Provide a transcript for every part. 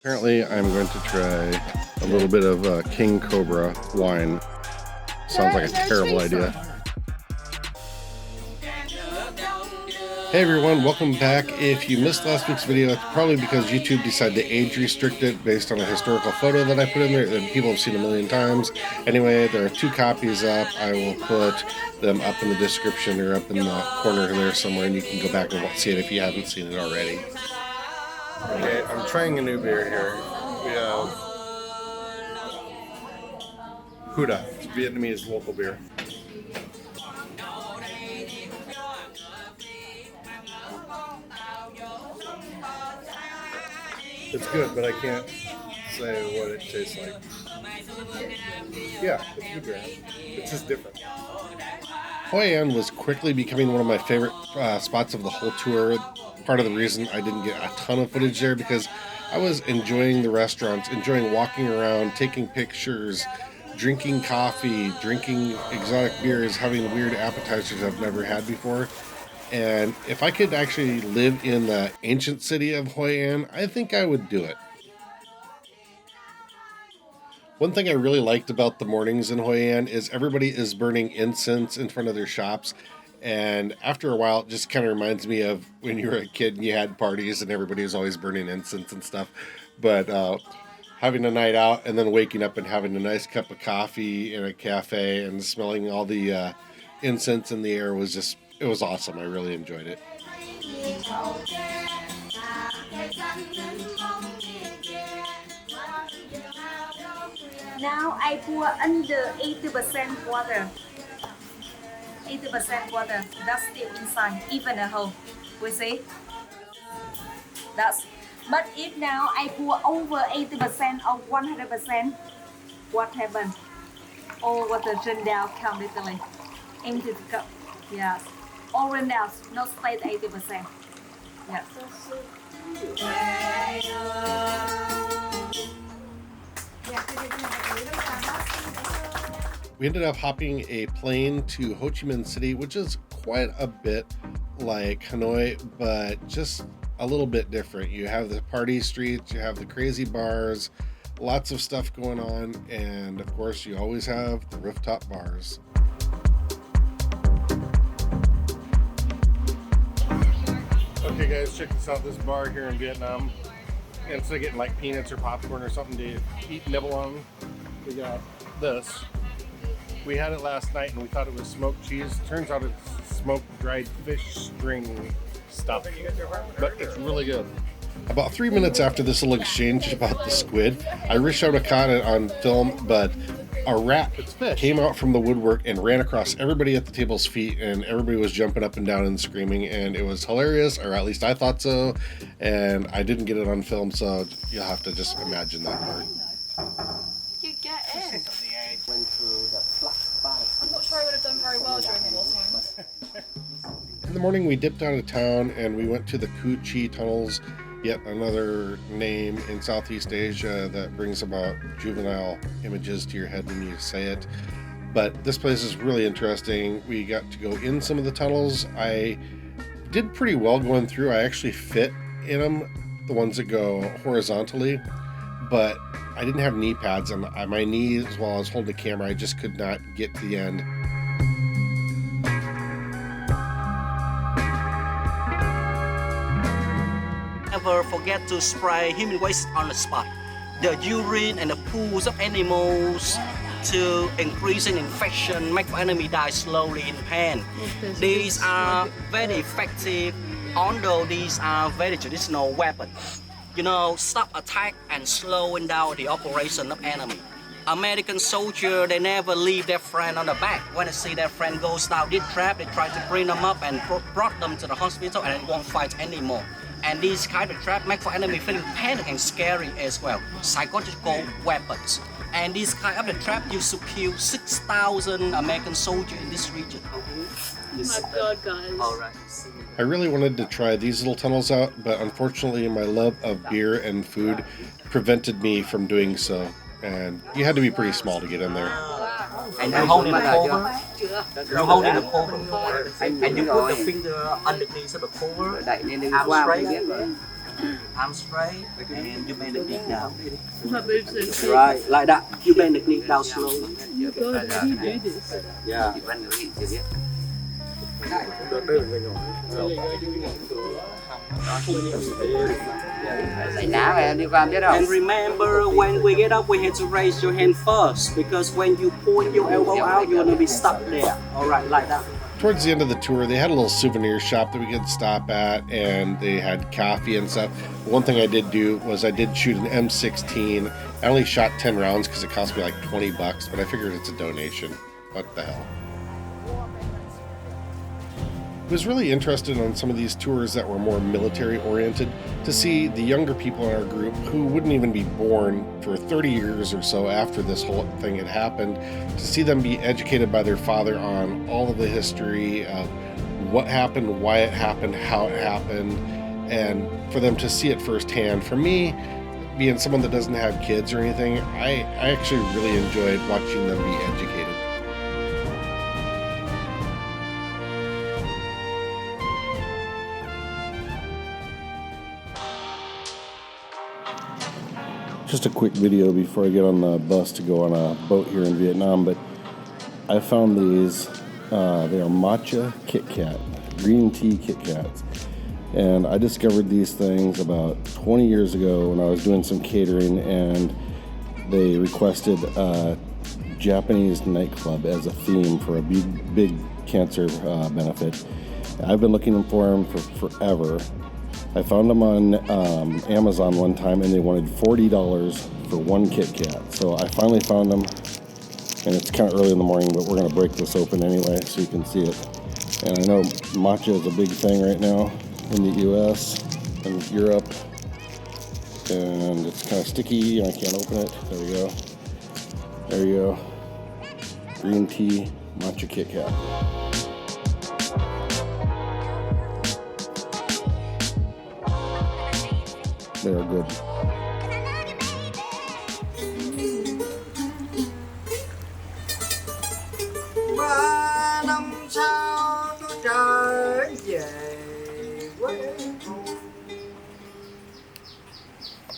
Apparently, I'm going to try a little bit of King Cobra wine. Sounds like a terrible idea. Hey everyone, welcome back. If you missed last week's video, it's probably because YouTube decided to age restrict it based on a historical photo that I put in there that people have seen a million times. Anyway, there are 2 copies up. I will put them up in the description or up in the corner there somewhere, and you can go back and see it if you haven't seen it already. Okay, I'm trying a new beer here. We have Huda, it's Vietnamese local beer. It's good, but I can't say what it tastes like. Yeah, it's good beer. It's just different. Hoi An was quickly becoming one of my favorite spots of the whole tour. Part of the reason I didn't get a ton of footage there because I was enjoying the restaurants, enjoying walking around, taking pictures, drinking coffee, drinking exotic beers, having weird appetizers I've never had before. And if I could actually live in the ancient city of Hoi An, I think I would do it. One thing I really liked about the mornings in Hoi An is everybody is burning incense in front of their shops. And after a while, it just kind of reminds me of when you were a kid and you had parties and everybody was always burning incense and stuff. But having a night out and then waking up and having a nice cup of coffee in a cafe and smelling all the incense in the air was just, it was awesome. I really enjoyed it. Now I pour under 80% water. 80% water. That's still inside, even at home. We see? But if now I pour over 80% or 100%, what happens? All water run down completely into the cup. Yes. All run down, not stay at 80%. Yes. We ended up hopping a plane to Ho Chi Minh City, which is quite a bit like Hanoi, but just a little bit different. You have the party streets, you have the crazy bars, lots of stuff going on, and of course you always have the rooftop bars. Okay guys, check this out, this bar here in Vietnam. Instead of getting like peanuts or popcorn or something to eat, nibble on, we got this. We had it last night and we thought it was smoked cheese. Turns out it's smoked dried fish string stuff, but it's really good. About 3 minutes after this little exchange about the squid, I wish I would have caught it on film, but a rat came out from the woodwork and ran across everybody at the table's feet, and everybody was jumping up and down and screaming, and it was hilarious, or at least I thought so, and I didn't get it on film, so you'll have to just imagine that part. You get in. I'm not sure I would have done very well during wartime. In the morning, we dipped out of town and we went to the Ho Chi tunnels, yet another name in Southeast Asia that brings about juvenile images to your head when you say it. But this place is really interesting. We got to go in some of the tunnels. I did pretty well going through. I actually fit in them, the ones that go horizontally, but I didn't have knee pads on my knees while I was holding the camera. I just could not get to the end. Never forget to spray human waste on the spot. The urine and the pools of animals to increasing infection make the enemy die slowly in pain. These are very effective, although these are very traditional weapons. You know, stop attack and slowing down the operation of enemy. American soldier, they never leave their friend on the back. When they see their friend goes down this trap, they try to bring them up and brought them to the hospital and they won't fight anymore. And these kind of trap make for enemy feeling panic and scary as well. Psychological weapons. And this kind of the trap used to kill 6,000 American soldiers in this region. Oh my god, guys. Alright. I really wanted to try these little tunnels out, but unfortunately my love of beer and food prevented me from doing so. And you had to be pretty small to get in there. And you hold in the cover. You hold in the cover. And you put the finger underneath the cover. Arm straight. arm straight, and you bend the knee down. My boobs are sick. Right, like that. You bend the knee down slowly. Oh God, how do you do this? Yeah. And remember, when we get up, we have to raise your hand first, because when you point your elbow out, you're gonna be stuck there. All right, like that. Towards the end of the tour, they had a little souvenir shop that we could stop at, and they had coffee and stuff. One thing I did do was I did shoot an M16. I only shot 10 rounds because it cost me like $20, but I figured it's a donation. What the hell? I was really interested on some of these tours that were more military oriented to see the younger people in our group who wouldn't even be born for 30 years or so after this whole thing had happened, to see them be educated by their father on all of the history of what happened, why it happened, how it happened, and for them to see it firsthand. For me, being someone that doesn't have kids or anything, I actually really enjoyed watching them be educated. Just a quick video before I get on the bus to go on a boat here in Vietnam, but I found these, they are matcha Kit Kat, green tea Kit Kats. And I discovered these things about 20 years ago when I was doing some catering, and they requested a Japanese nightclub as a theme for a big cancer benefit. I've been looking for them for forever. I found them on Amazon one time, and they wanted $40 for one Kit Kat. So I finally found them, and it's kind of early in the morning, but we're going to break this open anyway so you can see it. And I know matcha is a big thing right now in the US and Europe, and it's kind of sticky and I can't open it. There we go. There you go. Green tea matcha Kit Kat. They are good. Ba năm sau tôi trở về quê hương,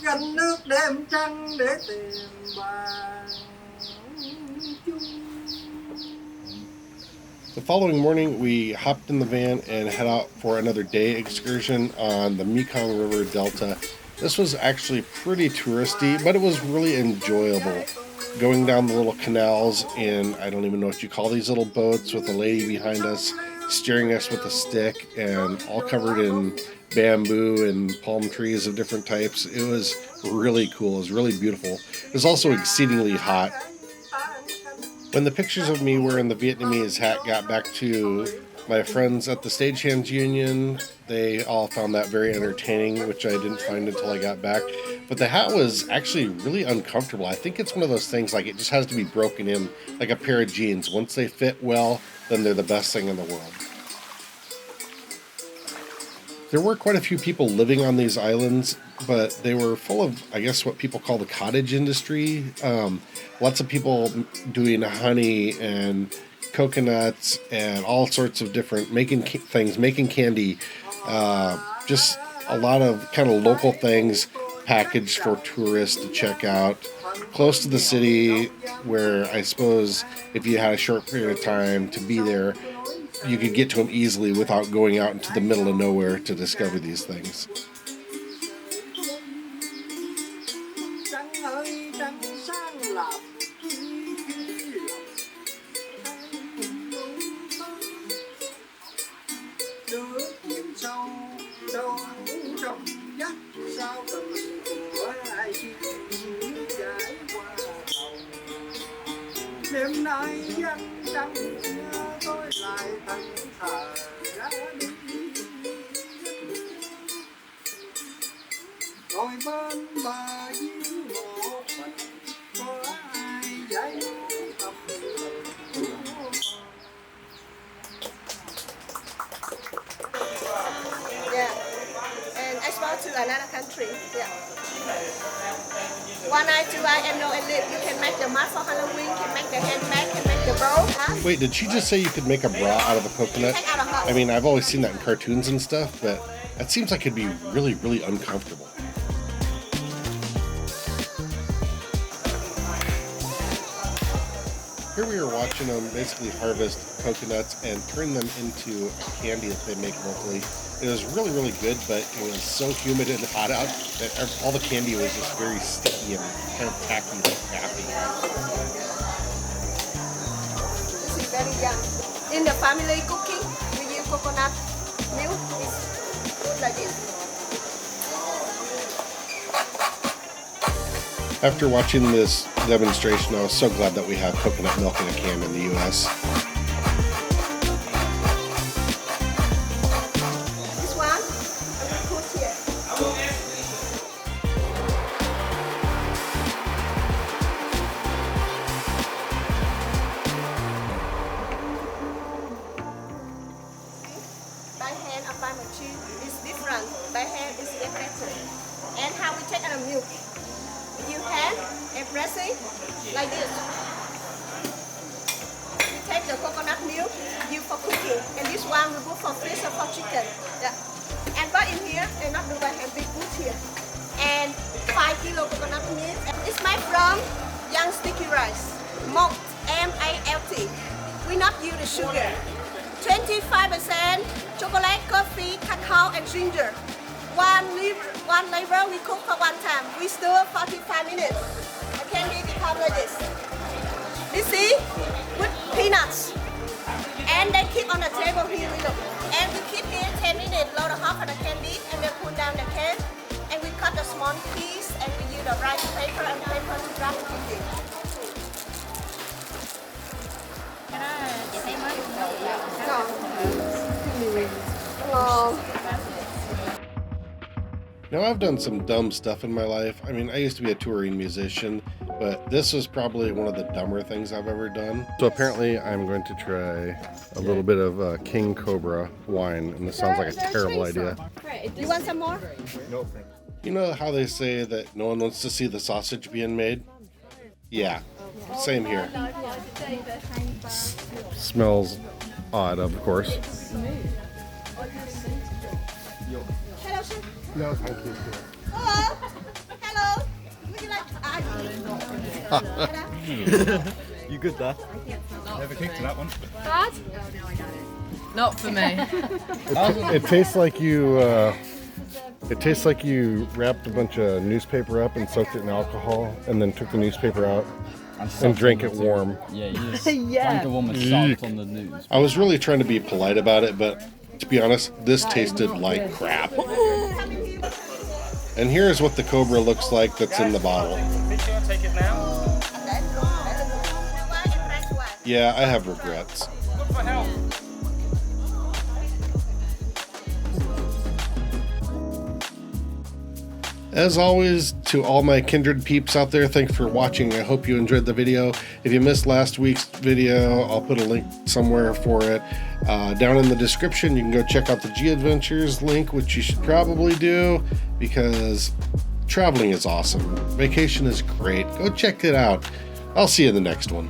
gánh nước đêm trăng để tìm bàn chung. The following morning, we hopped in the van and head out for another day excursion on the Mekong River Delta. This was actually pretty touristy, but it was really enjoyable. Going down the little canals in, I don't even know what you call these little boats, with a lady behind us steering us with a stick, and all covered in bamboo and palm trees of different types. It was really cool. It was really beautiful. It was also exceedingly hot. When the pictures of me wearing the Vietnamese hat got back to my friends at the Stagehands Union, they all found that very entertaining, which I didn't find until I got back. But the hat was actually really uncomfortable. I think it's one of those things, like, it just has to be broken in like a pair of jeans. Once they fit well, then they're the best thing in the world. There were quite a few people living on these islands, but they were full of, I guess, what people call the cottage industry. Lots of people doing honey and coconuts and all sorts of different making candy. Just a lot of kind of local things packaged for tourists to check out. Close to the city, where I suppose if you had a short period of time to be there, you could get to them easily without going out into the middle of nowhere to discover these things. Đêm nay anh trăng tôi lại thẫn thờ ra đi, ngồi bên bờ giếng một mình, có ai giải tâm Yeah, and export to another country. Yeah. One eye, two eye, and no lip. You can make the mask for Halloween. Can make the handbag. Can make the bow. Wait, did she just say you could make a bra out of a coconut? Take out a hut. I mean, I've always seen that in cartoons and stuff, but that seems like it'd be really, really uncomfortable. Here we are watching them basically harvest coconuts and turn them into candy that they make locally. It was really, really good, but it was so humid and hot out that all the candy was just very sticky and kind of tacky like taffy. This is very young. In the family cooking, we use coconut milk. It's good like this. After watching this demonstration, I was so glad that we have coconut milk in a can in the U.S. This one, I will put here. By hand or by machine is different. By hand is get better. And how we take the milk. You hand and pressing like this. You take the coconut milk, you for cooking, and this one we put for fish or for chicken. Yeah. And but in here, they not do by hand, we put here. And 5 kilo coconut milk. It's made from young sticky rice, malt, M-A-L-T. We not use the sugar. 25% chocolate, coffee, cacao, and ginger. One liver we cook for one time. We stir 45 minutes. The candy become like this. You see? With peanuts. And they keep on the table here. And we keep here 10 minutes, load half of the candy, and then put down the can. And we cut a small piece, and we use the rice paper and paper to wrap the candy. No. Now, I've done some dumb stuff in my life. I mean, I used to be a touring musician, but this was probably one of the dumber things I've ever done. So apparently I'm going to try a little bit of King Cobra wine, and this sounds like a terrible idea. You want some more? You know how they say that no one wants to see the sausage being made? Yeah, same here. Smells odd, of course. Hello, sir. No, thank you. Hello. Hello. Would you like to You good there? Never kicked to that one. Dad? Not for me. It tastes like you. It tastes like you wrapped a bunch of newspaper up and soaked it in alcohol, and then took the newspaper out and drank it warm. Yeah, you just drank a one with salt on the news. I was really trying to be polite about it, but to be honest, this tasted like crap. And here's what the Cobra looks like that's in the bottle. Take it now. Yeah, I have regrets. Good for health. As always, to all my kindred peeps out there, thanks for watching. I hope you enjoyed the video. If you missed last week's video, I'll put a link somewhere for it. Down in the description, you can go check out the G Adventures link, which you should probably do because traveling is awesome. Vacation is great. Go check it out. I'll see you in the next one.